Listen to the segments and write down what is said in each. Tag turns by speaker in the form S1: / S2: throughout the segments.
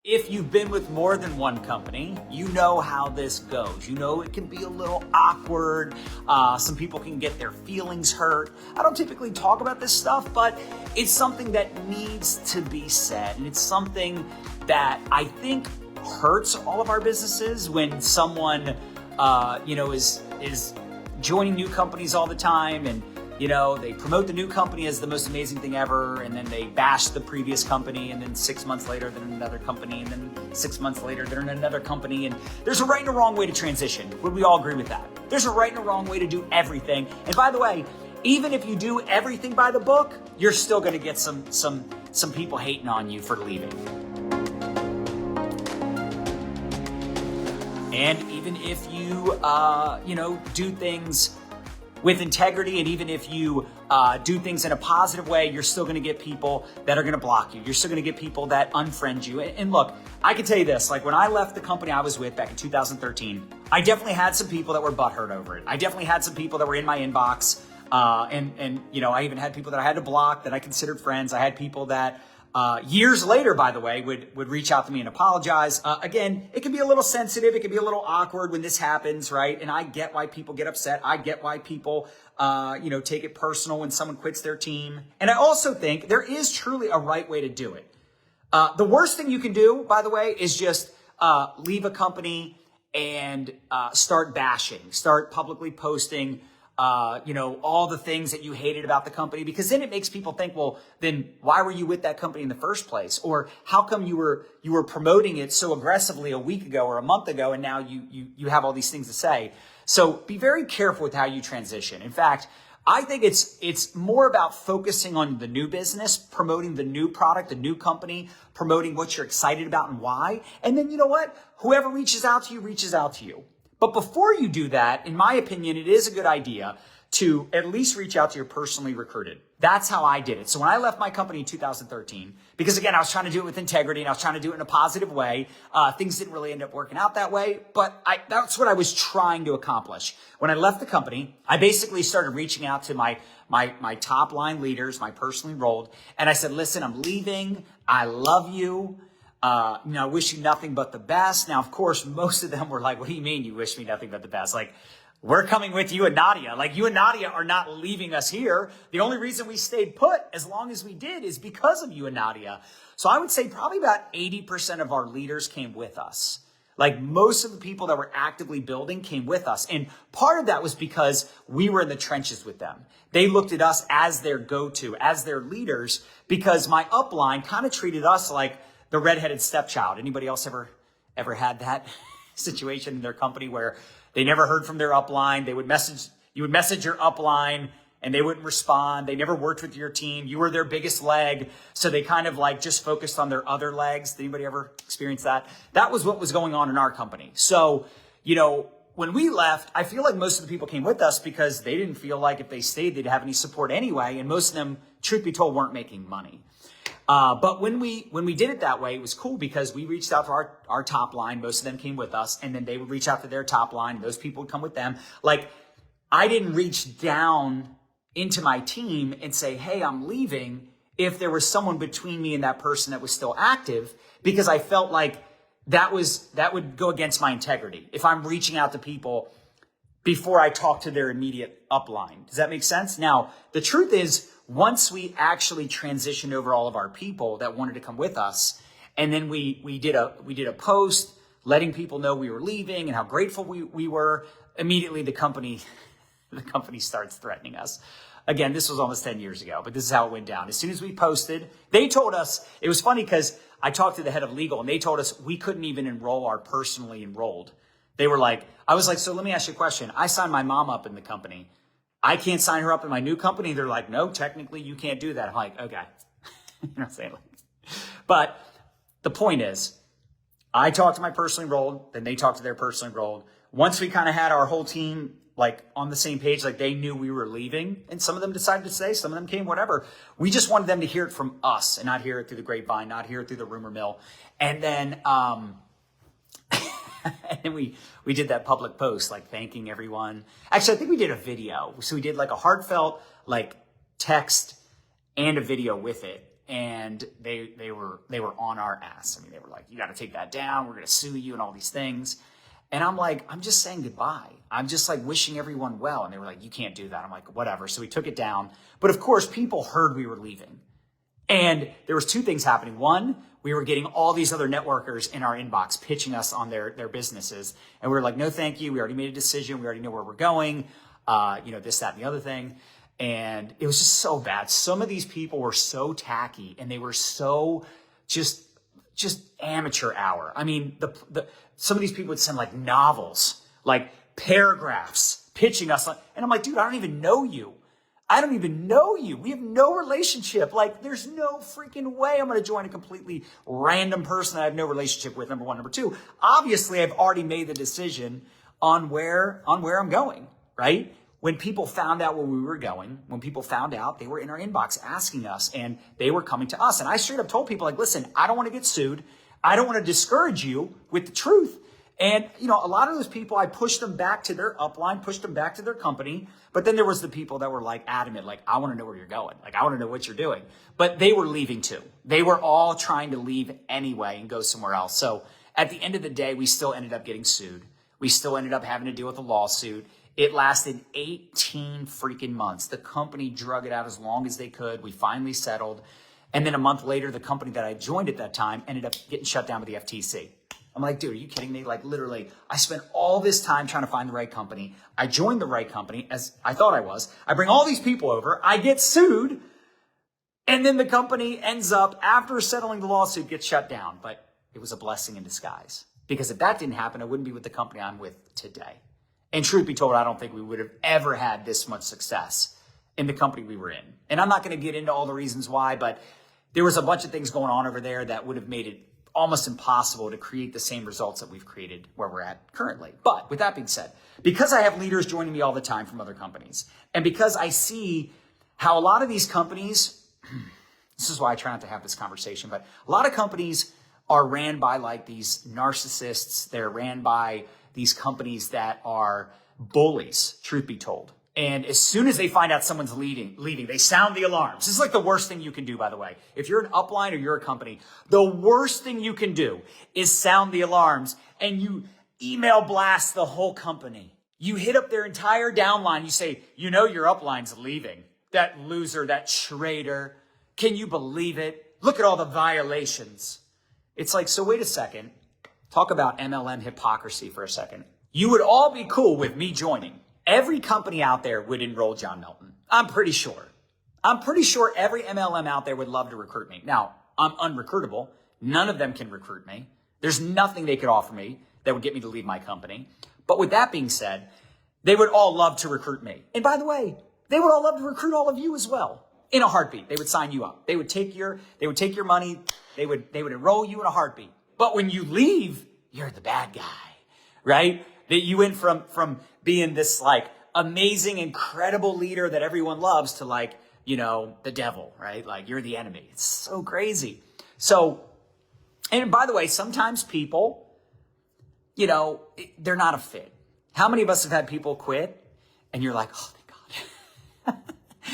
S1: If you've been with more than one company, you know how this goes. You know it can be a little awkward. Some people can get their feelings hurt. I don't typically talk about this stuff, but it's something that needs to be said. And it's something that I think hurts all of our businesses when someone, is joining new companies all the time, and they promote the new company as the most amazing thing ever, and then they bash the previous company, and then 6 months later they're in another company, and then 6 months later they're in another company. And there's a right and a wrong way to transition. Would we all agree with that? There's a right and a wrong way to do everything. And by the way, even if you do everything by the book, you're still going to get some people hating on you for leaving. And even if you do things with integrity, and even if you do things in a positive way, you're still going to get people that are going to block you. You're still going to get people that unfriend you. And look, I can tell you this, like when I left the company I was with back in 2013, I definitely had some people that were butthurt over it. I definitely had some people that were in my inbox. I even had people that I had to block that I considered friends. I had people that years later, by the way, would reach out to me and apologize. Again, it can be a little sensitive. It can be a little awkward when this happens, right? And I get why people get upset. I get why people, take it personal when someone quits their team. And I also think there is truly a right way to do it. The worst thing you can do, by the way, is just leave a company and start bashing, start publicly posting all the things that you hated about the company, because then it makes people think, well, then why were you with that company in the first place? Or how come you were promoting it so aggressively a week ago or a month ago, and now you have all these things to say? So be very careful with how you transition. In fact, I think it's more about focusing on the new business, promoting the new product, the new company, promoting what you're excited about and why. And then you know what? Whoever reaches out to you, reaches out to you. But before you do that, in my opinion, it is a good idea to at least reach out to your personally recruited. That's how I did it. So when I left my company in 2013, because again, I was trying to do it with integrity and I was trying to do it in a positive way. Things didn't really end up working out that way, but that's what I was trying to accomplish. When I left the company, I basically started reaching out to my top line leaders, my personally enrolled, and I said, listen, I'm leaving. I love you. I wish you nothing but the best. Now, of course, most of them were like, what do you mean you wish me nothing but the best? Like, we're coming with you and Nadya. Like, you and Nadya are not leaving us here. The only reason we stayed put as long as we did is because of you and Nadya. So I would say probably about 80% of our leaders came with us. Like, most of the people that were actively building came with us. And part of that was because we were in the trenches with them. They looked at us as their go-to, as their leaders, because my upline kind of treated us like the redheaded stepchild. Anybody else ever had that situation in their company where they never heard from their upline? You would message your upline and they wouldn't respond. They never worked with your team. You were their biggest leg. So they kind of like just focused on their other legs. Did anybody ever experience that? That was what was going on in our company. So, when we left, I feel like most of the people came with us because they didn't feel like if they stayed, they'd have any support anyway. And most of them, truth be told, weren't making money. But when we did it that way, it was cool because we reached out to our top line. Most of them came with us, and then they would reach out to their top line. And those people would come with them. Like, I didn't reach down into my team and say, hey, I'm leaving, if there was someone between me and that person that was still active, because I felt like that would go against my integrity if I'm reaching out to people before I talk to their immediate upline. Does that make sense? Now, the truth is, once we actually transitioned over all of our people that wanted to come with us, and then we did a post letting people know we were leaving and how grateful we were, immediately the company starts threatening us. Again, this was almost 10 years ago, but this is how it went down. As soon as we posted, they told us, it was funny because I talked to the head of legal and they told us we couldn't even enroll our personally enrolled. They were like, I was like, so let me ask you a question. I signed my mom up in the company. I can't sign her up in my new company. They're like, no, technically you can't do that. I'm like, okay. You know what I'm saying? But the point is, I talked to my personally enrolled, then they talked to their personally enrolled. Once we kind of had our whole team like on the same page, like they knew we were leaving, and some of them decided to stay, some of them came, whatever. We just wanted them to hear it from us and not hear it through the grapevine, not hear it through the rumor mill. And then, and then we did that public post, like thanking everyone. Actually, I think we did a video. So we did like a heartfelt, like text and a video with it. and they were on our ass. I mean, they were like, you got to take that down. We're going to sue you and all these things. And I'm like, I'm just saying goodbye. I'm just like wishing everyone well. And they were like, you can't do that. I'm like, whatever. So we took it down. But of course, people heard we were leaving. And there was two things happening. One, we were getting all these other networkers in our inbox pitching us on their businesses. And we were like, no, thank you. We already made a decision. We already know where we're going. This, that, and the other thing. And it was just so bad. Some of these people were so tacky and they were so just amateur hour. I mean, some of these people would send like novels, like paragraphs pitching us. And I'm like, dude, I don't even know you. I don't even know you. We have no relationship. Like, there's no freaking way I'm going to join a completely random person that I have no relationship with, number one. Number two, obviously, I've already made the decision on where I'm going, right? When people found out where we were going, when people found out, they were in our inbox asking us, and they were coming to us. And I straight up told people, like, listen, I don't want to get sued. I don't want to discourage you with the truth. And, a lot of those people, I pushed them back to their upline, pushed them back to their company. But then there was the people that were like adamant, like, I want to know where you're going. Like, I want to know what you're doing. But they were leaving too. They were all trying to leave anyway and go somewhere else. So at the end of the day, we still ended up getting sued. We still ended up having to deal with a lawsuit. It lasted 18 freaking months. The company drug it out as long as they could. We finally settled. And then a month later, the company that I joined at that time ended up getting shut down by the FTC. I'm like, dude, are you kidding me? Like, literally, I spent all this time trying to find the right company. I joined the right company, as I thought I was. I bring all these people over. I get sued. And then the company ends up, after settling the lawsuit, gets shut down. But it was a blessing in disguise. Because if that didn't happen, I wouldn't be with the company I'm with today. And truth be told, I don't think we would have ever had this much success in the company we were in. And I'm not going to get into all the reasons why, but there was a bunch of things going on over there that would have made it almost impossible to create the same results that we've created where we're at currently. But with that being said, because I have leaders joining me all the time from other companies, and because I see how a lot of these companies, this is why I try not to have this conversation, but a lot of companies are ran by like these narcissists. They're ran by these companies that are bullies, truth be told. And as soon as they find out someone's leaving, they sound the alarms. This is like the worst thing you can do, by the way. If you're an upline or you're a company, the worst thing you can do is sound the alarms, and you email blast the whole company. You hit up their entire downline. You say, your upline's leaving. That loser, that traitor. Can you believe it? Look at all the violations. It's like, so wait a second. Talk about MLM hypocrisy for a second. You would all be cool with me joining. Every company out there would enroll John Melton. I'm pretty sure. Every MLM out there would love to recruit me. Now, I'm unrecruitable. None of them can recruit me. There's nothing they could offer me that would get me to leave my company. But with that being said, they would all love to recruit me. And by the way, they would all love to recruit all of you as well. In a heartbeat. They would sign you up. They would take your money. They would enroll you in a heartbeat. But when you leave, you're the bad guy, right? That you went from being this like amazing, incredible leader that everyone loves to like, the devil, right? Like you're the enemy. It's so crazy. So, and by the way, sometimes people, they're not a fit. How many of us have had people quit and you're like, oh, thank God.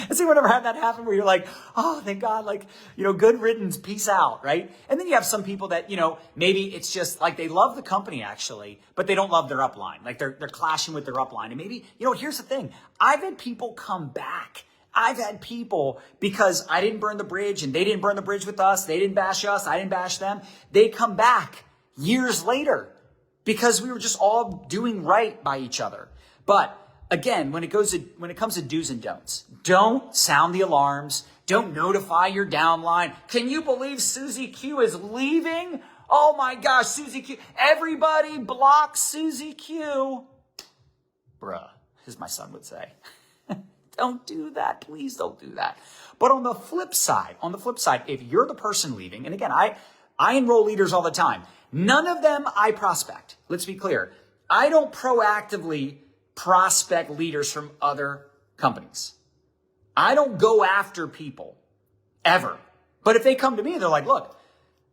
S1: Has anyone ever had that happen where you're like, oh, thank God, like, good riddance, peace out, right? And then you have some people that, maybe it's just like they love the company actually, but they don't love their upline. Like they're clashing with their upline. And maybe, here's the thing. I've had people come back. I've had people, because I didn't burn the bridge and they didn't burn the bridge with us. They didn't bash us. I didn't bash them. They come back years later because we were just all doing right by each other. But again, when it comes to do's and don'ts, don't sound the alarms. Don't notify your downline. Can you believe Susie Q is leaving? Oh my gosh, Susie Q. Everybody block Susie Q. Bruh, as my son would say. Don't do that. Please don't do that. But on the flip side, if you're the person leaving, and again, I enroll leaders all the time. None of them I prospect. Let's be clear. I don't proactively prospect leaders from other companies. I don't go after people ever. But if they come to me, they're like, look,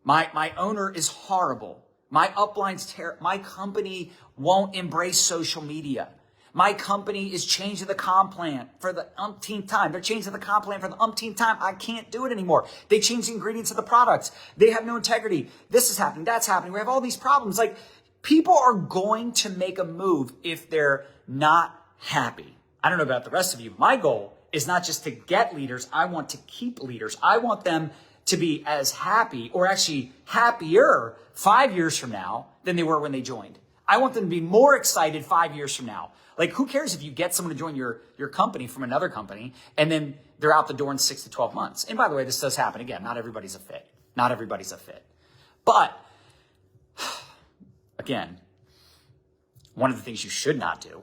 S1: my owner is horrible. My upline's terrible. My company won't embrace social media. My company is changing the comp plan for the umpteenth time. They're changing the comp plan for the umpteenth time. I can't do it anymore. They change the ingredients of the products. They have no integrity. This is happening. That's happening. We have all these problems. Like, people are going to make a move if they're not happy. I don't know about the rest of you. My goal is not just to get leaders. I want to keep leaders. I want them to be as happy, or actually happier 5 years from now than they were when they joined. I want them to be more excited 5 years from now. Like, who cares if you get someone to join your company from another company and then they're out the door in 6 to 12 months? And by the way, this does happen. Again, not everybody's a fit. Not everybody's a fit. But again, one of the things you should not do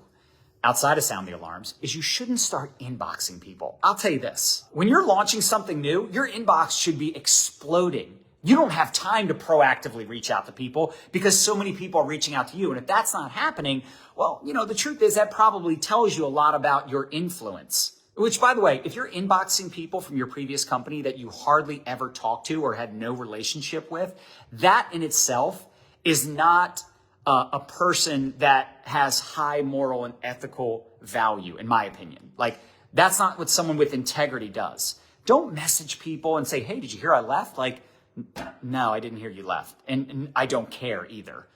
S1: outside of sound the alarms is you shouldn't start inboxing people. I'll tell you this. When you're launching something new, your inbox should be exploding. You don't have time to proactively reach out to people because so many people are reaching out to you. And if that's not happening, well, the truth is that probably tells you a lot about your influence. Which, by the way, if you're inboxing people from your previous company that you hardly ever talked to or had no relationship with, that in itself is not a person that has high moral and ethical value, in my opinion. Like, that's not what someone with integrity does. Don't message people and say, hey, did you hear I left? Like, no, I didn't hear you left. And I don't care either,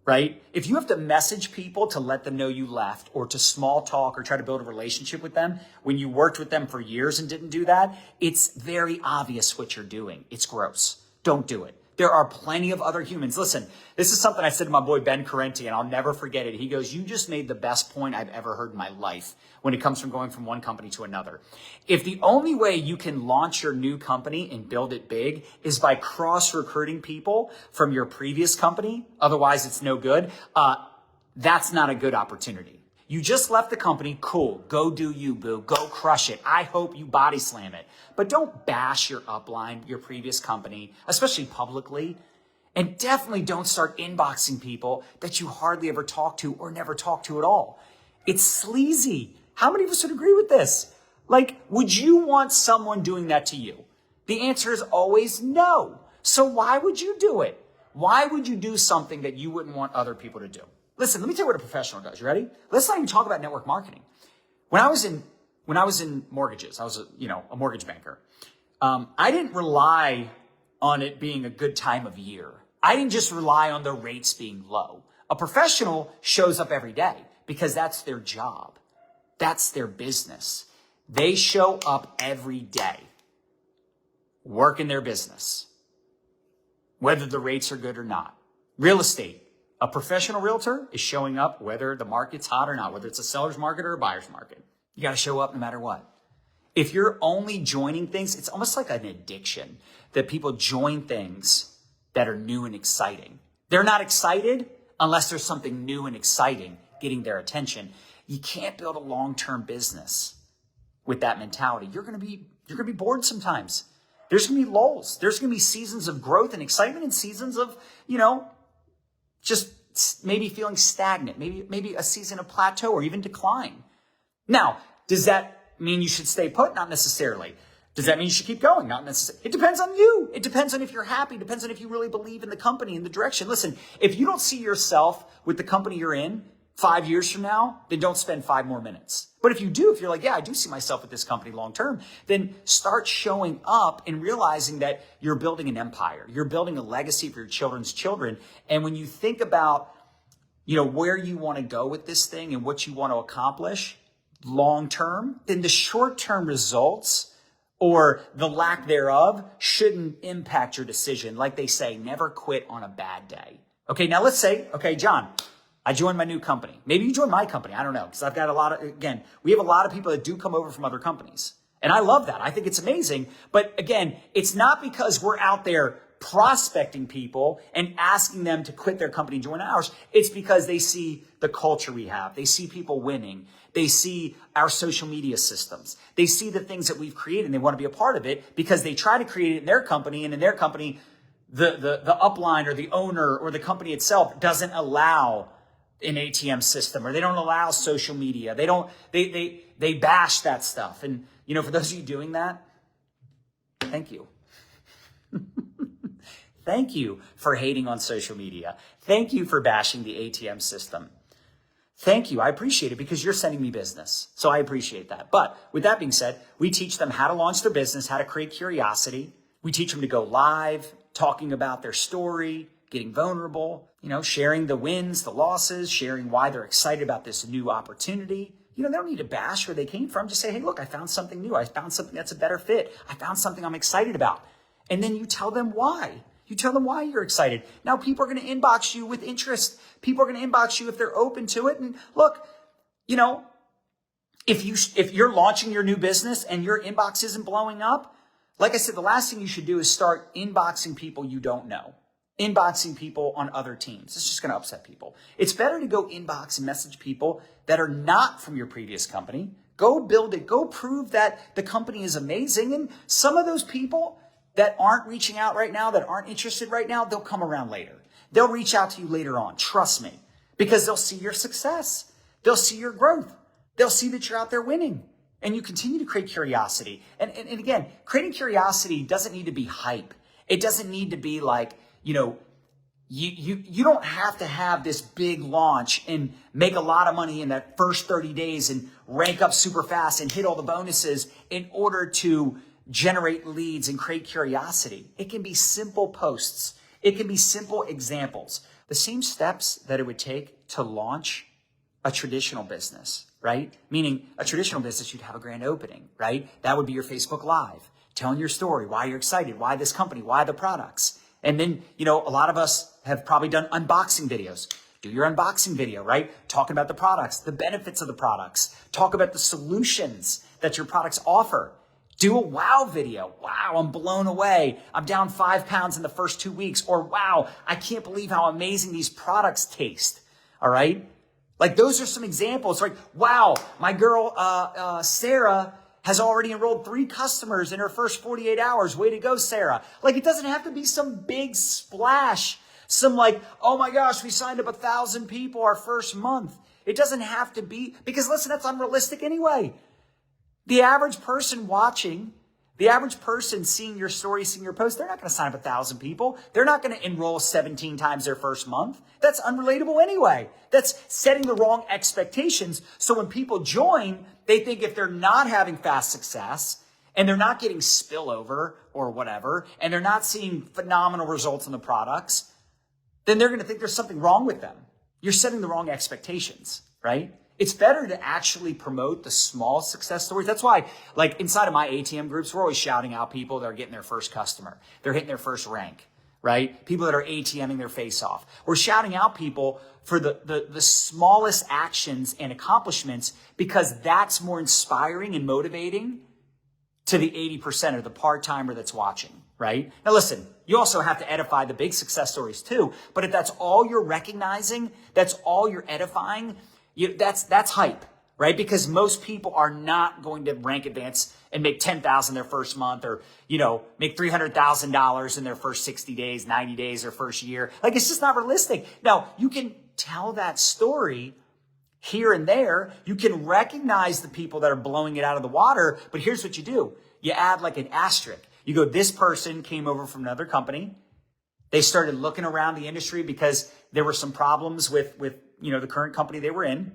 S1: right? If you have to message people to let them know you left, or to small talk or try to build a relationship with them when you worked with them for years and didn't do that, it's very obvious what you're doing. It's gross. Don't do it. There are plenty of other humans. Listen, this is something I said to my boy Ben Carenti, and I'll never forget it. He goes, you just made the best point I've ever heard in my life when it comes from going from one company to another. If the only way you can launch your new company and build it big is by cross-recruiting people from your previous company, otherwise it's no good, that's not a good opportunity. You just left the company, cool, go do you, boo, go crush it. I hope you body slam it. But don't bash your upline, your previous company, especially publicly. And definitely don't start inboxing people that you hardly ever talk to or never talk to at all. It's sleazy. How many of us would agree with this? Like, would you want someone doing that to you? The answer is always no. So why would you do it? Why would you do something that you wouldn't want other people to do? Listen, let me tell you what a professional does. You ready? Let's not even talk about network marketing. When I was in mortgages, I was a mortgage banker. I didn't rely on it being a good time of year. I didn't just rely on the rates being low. A professional shows up every day because that's their job. That's their business. They show up every day, working their business, whether the rates are good or not. Real estate. A professional realtor is showing up whether the market's hot or not, whether it's a seller's market or a buyer's market. You got to show up no matter what. If you're only joining things, it's almost like an addiction that people join things that are new and exciting. They're not excited unless there's something new and exciting getting their attention. You can't build a long-term business with that mentality. You're going to be bored sometimes. There's going to be lulls. There's going to be seasons of growth and excitement and seasons of, just maybe feeling stagnant, maybe a season of plateau or even decline. Now, does that mean you should stay put? Not necessarily. Does that mean you should keep going? Not necessarily. It depends on you. It depends on if you're happy. It depends on if you really believe in the company and the direction. Listen, if you don't see yourself with the company you're in 5 years from now, then don't spend 5 more minutes. But if you do, if you're like, yeah, I do see myself with this company long term, then start showing up and realizing that you're building an empire. You're building a legacy for your children's children. And when you think about, where you want to go with this thing and what you want to accomplish long term, then the short term results or the lack thereof shouldn't impact your decision. Like they say, never quit on a bad day. Okay, now let's say, John, I joined my new company. Maybe you joined my company. I don't know. Because I've got we have a lot of people that do come over from other companies. And I love that. I think it's amazing. But again, it's not because we're out there prospecting people and asking them to quit their company and join ours. It's because they see the culture we have. They see people winning. They see our social media systems. They see the things that we've created and they want to be a part of it because they try to create it in their company, and in their company, the upline or the owner or the company itself doesn't allow an ATM system, or they don't allow social media. They bash that stuff. And, for those of you doing that, thank you. Thank you for hating on social media. Thank you for bashing the ATM system. Thank you. I appreciate it because you're sending me business. So I appreciate that. But with that being said, we teach them how to launch their business, how to create curiosity. We teach them to go live, talking about their story, getting vulnerable, sharing the wins, the losses, sharing why they're excited about this new opportunity. They don't need to bash where they came from. Just say, hey, look, I found something new. I found something that's a better fit. I found something I'm excited about. And then you tell them why. You tell them why you're excited. Now people are going to inbox you with interest. People are going to inbox you if they're open to it. And look, if you're launching your new business and your inbox isn't blowing up, like I said, the last thing you should do is start inboxing people you don't know. Inboxing people on other teams. It's just going to upset people. It's better to go inbox and message people that are not from your previous company. Go build it. Go prove that the company is amazing. And some of those people that aren't reaching out right now, that aren't interested right now, they'll come around later. They'll reach out to you later on. Trust me, because they'll see your success. They'll see your growth. They'll see that you're out there winning and you continue to create curiosity. And again, creating curiosity doesn't need to be hype. It doesn't need to be like, you don't have to have this big launch and make a lot of money in that first 30 days and rank up super fast and hit all the bonuses in order to generate leads and create curiosity. It can be simple posts. It can be simple examples. The same steps that it would take to launch a traditional business, right? Meaning a traditional business, you'd have a grand opening, right? That would be your Facebook Live, telling your story, why you're excited, why this company, why the products. And then, a lot of us have probably done unboxing videos. Do your unboxing video, right? Talking about the products, the benefits of the products. Talk about the solutions that your products offer. Do a wow video. Wow, I'm blown away. I'm down 5 pounds in the first 2 weeks. Or wow, I can't believe how amazing these products taste. All right? Like those are some examples. Like, wow, my girl, Sarah, has already enrolled 3 customers in her first 48 hours. Way to go, Sarah. Like, it doesn't have to be some big splash. Some like, oh my gosh, we signed up 1,000 people our first month. It doesn't have to be, because listen, that's unrealistic anyway. The average person watching, the average person seeing your story, seeing your post, they're not going to sign up 1,000 people. They're not going to enroll 17 times their first month. That's unrelatable anyway. That's setting the wrong expectations. So when people join, they think if they're not having fast success and they're not getting spillover or whatever, and they're not seeing phenomenal results in the products, then they're going to think there's something wrong with them. You're setting the wrong expectations, right? It's better to actually promote the small success stories. That's why, like inside of my ATM groups, we're always shouting out people that are getting their first customer. They're hitting their first rank, right? People that are ATMing their face off. We're shouting out people for the smallest actions and accomplishments because that's more inspiring and motivating to the 80% or the part-timer that's watching, right? Now listen, you also have to edify the big success stories too, but if that's all you're recognizing, that's all you're edifying, that's hype, right? Because most people are not going to rank advance and make $10,000 their first month or, make $300,000 in their first 60 days, 90 days, their first year. Like, it's just not realistic. Now, you can tell that story here and there. You can recognize the people that are blowing it out of the water, but here's what you do. You add like an asterisk. You go, this person came over from another company. They started looking around the industry because there were some problems with the current company they were in.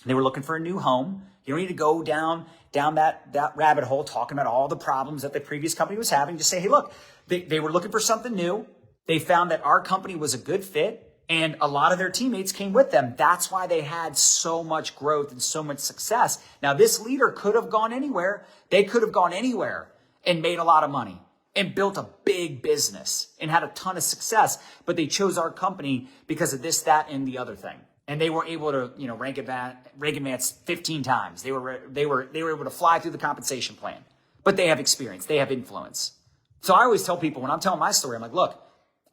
S1: They were looking for a new home. You don't need to go down that rabbit hole talking about all the problems that the previous company was having. Just say, hey, look, they were looking for something new. They found that our company was a good fit and a lot of their teammates came with them. That's why they had so much growth and so much success. Now, this leader could have gone anywhere. They could have gone anywhere and made a lot of money and built a big business and had a ton of success, but they chose our company because of this, that, and the other thing. And they were able to, rank advance 15 times. They were able to fly through the compensation plan, but they have experience. They have influence. So I always tell people when I'm telling my story, I'm like, look,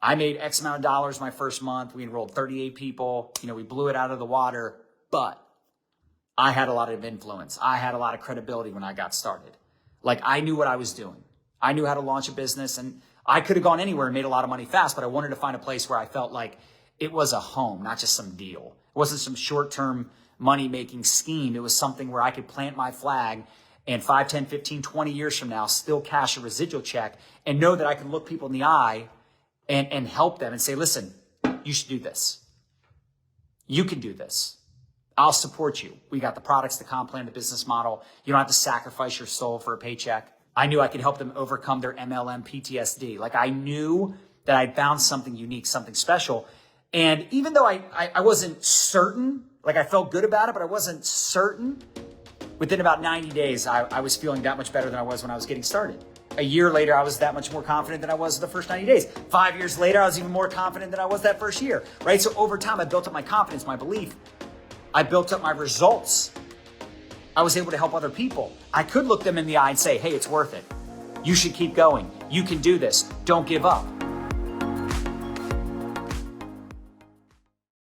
S1: I made X amount of dollars my first month. We enrolled 38 people. We blew it out of the water, but I had a lot of influence. I had a lot of credibility when I got started. Like, I knew what I was doing. I knew how to launch a business, and I could have gone anywhere and made a lot of money fast, but I wanted to find a place where I felt like it was a home, not just some deal. It wasn't some short-term money-making scheme. It was something where I could plant my flag and 5, 10, 15, 20 years from now, still cash a residual check and know that I can look people in the eye and help them and say, listen, you should do this. You can do this. I'll support you. We got the products, the comp plan, the business model. You don't have to sacrifice your soul for a paycheck. I knew I could help them overcome their MLM PTSD. Like I knew that I'd found something unique, something special. And even though I wasn't certain, like I felt good about it, but I wasn't certain, within about 90 days, I was feeling that much better than I was when I was getting started. A year later, I was that much more confident than I was the first 90 days. 5 years later, I was even more confident than I was that first year, right? So over time, I built up my confidence, my belief. I built up my results. I was able to help other people. I could look them in the eye and say, hey, it's worth it. You should keep going. You can do this. Don't give up.